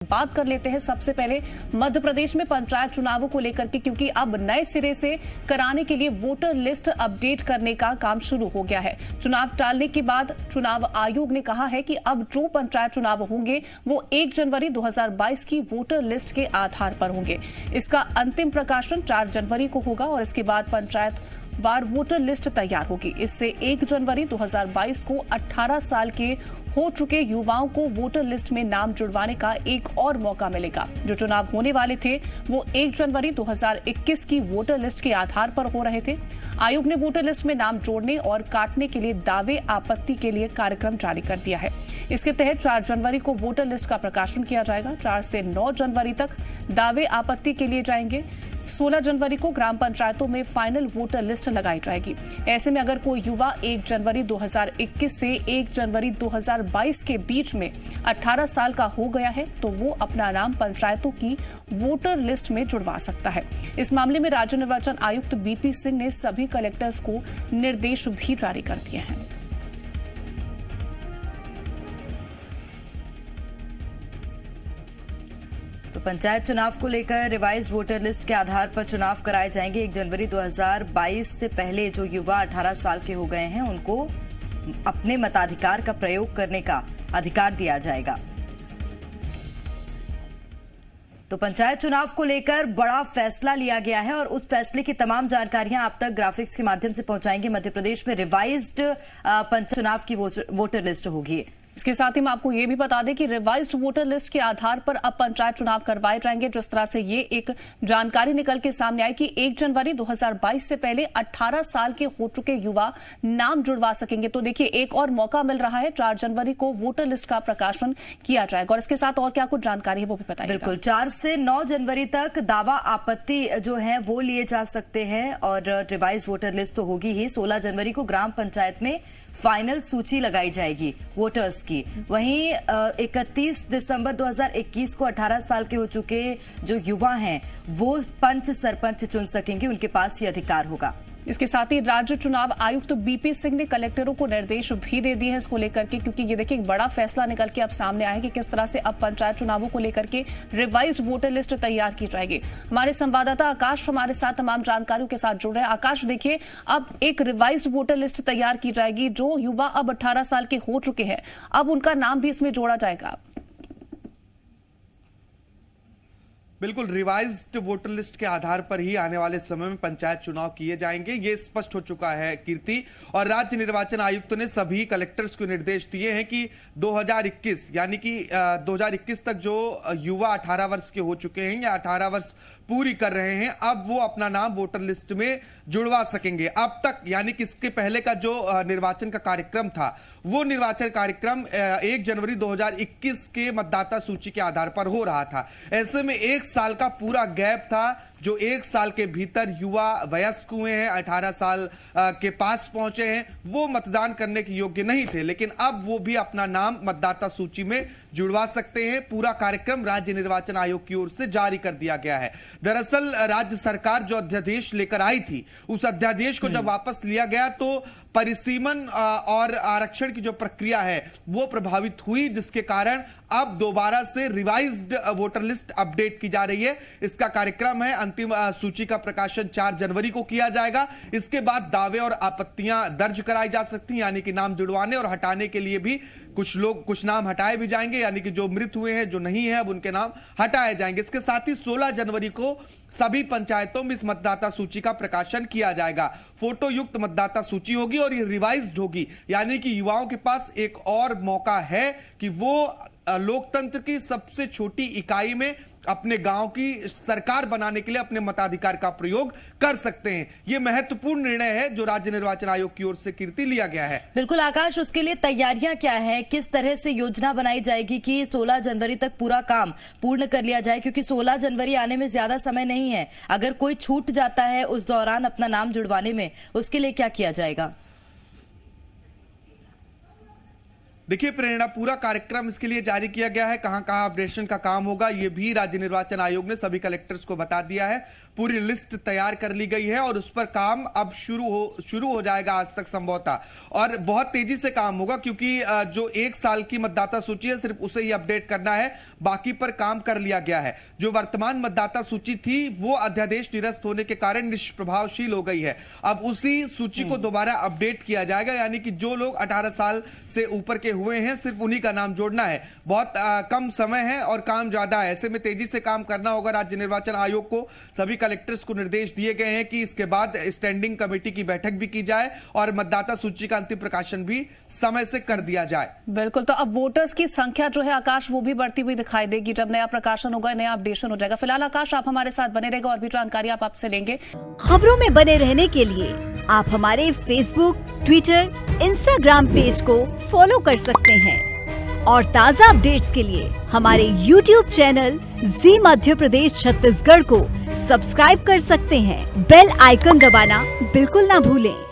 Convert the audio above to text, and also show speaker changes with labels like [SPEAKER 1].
[SPEAKER 1] बात कर लेते हैं सबसे पहले मध्य प्रदेश में पंचायत चुनावों को लेकर के, क्योंकि अब नए सिरे से कराने के लिए वोटर लिस्ट अपडेट करने का काम शुरू हो गया है। चुनाव टालने के बाद चुनाव आयोग ने कहा है कि अब जो पंचायत चुनाव होंगे वो 1 जनवरी 2022 की वोटर लिस्ट के आधार पर होंगे। इसका अंतिम प्रकाशन 4 जनवरी को होगा और इसके बाद पंचायत वार वोटर लिस्ट तैयार होगी। इससे 1 जनवरी 2022 को 18 साल के हो चुके युवाओं को वोटर लिस्ट में नाम जुड़वाने का एक और मौका मिलेगा। जो चुनाव होने वाले थे वो 1 जनवरी 2021 की वोटर लिस्ट के आधार पर हो रहे थे। आयोग ने वोटर लिस्ट में नाम जोड़ने और काटने के लिए दावे आपत्ति के लिए कार्यक्रम जारी कर दिया है। इसके तहत 4 जनवरी को वोटर लिस्ट का प्रकाशन किया जाएगा। 4 से 9 जनवरी तक दावे आपत्ति के लिए जाएंगे। 16 जनवरी को ग्राम पंचायतों में फाइनल वोटर लिस्ट लगाई जाएगी। ऐसे में अगर कोई युवा 1 जनवरी 2021 से 1 जनवरी 2022 के बीच में 18 साल का हो गया है तो वो अपना नाम पंचायतों की वोटर लिस्ट में जुड़वा सकता है। इस मामले में राज्य निर्वाचन आयुक्त बीपी सिंह ने सभी कलेक्टर्स को निर्देश भी जारी कर दिए हैं।
[SPEAKER 2] तो पंचायत चुनाव को लेकर रिवाइज वोटर लिस्ट के आधार पर चुनाव कराए जाएंगे। 1 जनवरी 2022 से पहले जो युवा 18 साल के हो गए हैं उनको अपने मताधिकार का प्रयोग करने का अधिकार दिया जाएगा। तो पंचायत चुनाव को लेकर बड़ा फैसला लिया गया है और उस फैसले की तमाम जानकारियां आप तक ग्राफिक्स के माध्यम से पहुंचाएंगे। मध्य प्रदेश में रिवाइज्ड पंचायत चुनाव की वोटर लिस्ट होगी।
[SPEAKER 1] इसके साथ ही मैं आपको ये भी बता दें कि रिवाइज्ड वोटर लिस्ट के आधार पर अब पंचायत चुनाव करवाए जाएंगे। जिस तरह से ये एक जानकारी निकल के सामने आई कि 1 जनवरी 2022 से पहले 18 साल के हो चुके युवा नाम जुड़वा सकेंगे। तो देखिए एक और मौका मिल रहा है। 4 जनवरी को वोटर लिस्ट का प्रकाशन किया जाएगा और इसके साथ और क्या कुछ जानकारी है वो भी बताइए।
[SPEAKER 2] बिल्कुल, 4 से 9 जनवरी तक दावा आपत्ति जो है वो लिए जा सकते हैं और रिवाइज वोटर लिस्ट तो होगी ही। 16 जनवरी को ग्राम पंचायत में फाइनल सूची लगाई जाएगी वोटर्स की। वहीं 31 दिसंबर 2021 को 18 साल के हो चुके जो युवा हैं वो पंच सरपंच चुन सकेंगे, उनके पास ये अधिकार होगा।
[SPEAKER 1] इसके साथ ही राज्य चुनाव आयुक्त बीपी सिंह ने कलेक्टरों को निर्देश भी दे दिए हैं इसको लेकर के, क्योंकि ये देखिए एक बड़ा फैसला निकल के अब सामने आया है कि किस तरह से अब पंचायत चुनावों को लेकर के रिवाइज्ड वोटर लिस्ट तैयार की जाएगी। हमारे संवाददाता आकाश हमारे साथ तमाम जानकारियों के साथ जुड़ रहे हैं। आकाश, देखिए अब एक रिवाइज्ड वोटर लिस्ट तैयार की जाएगी। जो युवा अब 18 साल के हो चुके हैं अब उनका नाम भी इसमें जोड़ा जाएगा।
[SPEAKER 3] बिल्कुल, रिवाइज्ड वोटर लिस्ट के आधार पर ही आने वाले समय में पंचायत चुनाव किए जाएंगे, ये स्पष्ट हो चुका है कीर्ति। और राज्य निर्वाचन आयुक्त ने सभी कलेक्टर्स को निर्देश दिए हैं कि 2021 यानी कि 2021 तक जो युवा 18 वर्ष के हो चुके हैं या 18 वर्ष पूरी कर रहे हैं अब वो अपना नाम वोटर लिस्ट में जुड़वा सकेंगे। अब तक यानी कि इसके पहले का जो निर्वाचन का कार्यक्रम था वो निर्वाचन कार्यक्रम 1 जनवरी 2021 के मतदाता सूची के आधार पर हो रहा था। ऐसे में 1 साल का पूरा गैप था। जो 1 साल के भीतर युवा वयस्क हुए हैं, 18 साल के पास पहुंचे हैं, वो मतदान करने के योग्य नहीं थे, लेकिन अब वो भी अपना नाम मतदाता सूची में जुड़वा सकते हैं। पूरा कार्यक्रम राज्य निर्वाचन आयोग की ओर से जारी कर दिया गया है। दरअसल राज्य सरकार जो अध्यादेश लेकर आई थी उस अध्यादेश को जब वापस लिया गया तो परिसीमन और आरक्षण की जो प्रक्रिया है वो प्रभावित हुई, जिसके कारण अब दोबारा से रिवाइज्ड वोटर लिस्ट अपडेट की जा रही है। इसका कार्यक्रम है, अंतिम सूची का प्रकाशन 4 जनवरी को किया जाएगा। इसके बाद दावे और आपत्तियां दर्ज कराई जा सकती हैं, यानी कि नाम जुड़वाने और हटाने के लिए भी कुछ नाम हटाए भी जाएंगे, यानी कि जो मृत हुए हैं जो नहीं है अब उनके नाम हटाए जाएंगे। इसके साथ ही 16 जनवरी को सभी पंचायतों में इस मतदाता सूची का प्रकाशन किया जाएगा। फोटो युक्त मतदाता सूची होगी और ये रिवाइज्ड होगी, यानी कि युवाओं के पास एक और मौका है कि वो लोकतंत्र की सबसे छोटी इकाई में अपने गांव की सरकार बनाने के लिए अपने मताधिकार का प्रयोग कर सकते हैं। यह महत्वपूर्ण निर्णय है जो राज्य निर्वाचन आयोग की ओर से कीर्ति लिया गया है।
[SPEAKER 2] बिल्कुल आकाश, उसके लिए तैयारियां क्या हैं, किस तरह से योजना बनाई जाएगी कि 16 जनवरी तक पूरा काम पूर्ण कर लिया जाए, क्योंकि 16 जनवरी आने में ज्यादा समय नहीं है। अगर कोई छूट जाता है उस दौरान अपना नाम जुड़वाने में, उसके लिए क्या किया जाएगा?
[SPEAKER 3] देखिए प्रेरणा, पूरा कार्यक्रम इसके लिए जारी किया गया है। कहां कहां अपडेशन का काम होगा ये भी राज्य निर्वाचन आयोग ने सभी कलेक्टर्स को बता दिया है। पूरी लिस्ट तैयार कर ली गई है और उस पर काम अब शुरू हो जाएगा आज तक संभवतः, और बहुत तेजी से काम होगा क्योंकि जो 1 साल की मतदाता सूची है सिर्फ उसे ही अपडेट करना है, बाकी पर काम कर लिया गया है। जो वर्तमान मतदाता सूची थी वो अध्यादेश निरस्त होने के कारण निष्प्रभावशील हो गई है। अब उसी सूची को दोबारा अपडेट किया जाएगा, यानी कि जो लोग 18 साल से ऊपर के हुए हैं सिर्फ उन्हीं का नाम जोड़ना है। बहुत कम समय है और काम ज्यादा है, ऐसे में तेजी से काम करना होगा। राज्य निर्वाचन आयोग को सभी कलेक्टर्स को निर्देश दिए गए हैं कि इसके बाद स्टैंडिंग कमेटी की बैठक भी की जाए और मतदाता सूची का अंतिम प्रकाशन भी समय से कर दिया जाए।
[SPEAKER 1] बिल्कुल, तो अब वोटर्स की संख्या जो है आकाश वो भी बढ़ती हुई दिखाई देगी जब नया प्रकाशन होगा, नया अपडेशन हो जाएगा। फिलहाल आकाश आप हमारे साथ बने रहेगा और भी जानकारी आप आपसे लेंगे।
[SPEAKER 4] खबरों में बने रहने के लिए आप हमारे फेसबुक, ट्विटर, इंस्टाग्राम पेज को फॉलो कर सकते हैं और ताज़ा अपडेट्स के लिए हमारे YouTube चैनल जी मध्य प्रदेश छत्तीसगढ़ को सब्सक्राइब कर सकते हैं। बेल आइकन दबाना बिल्कुल ना भूलें।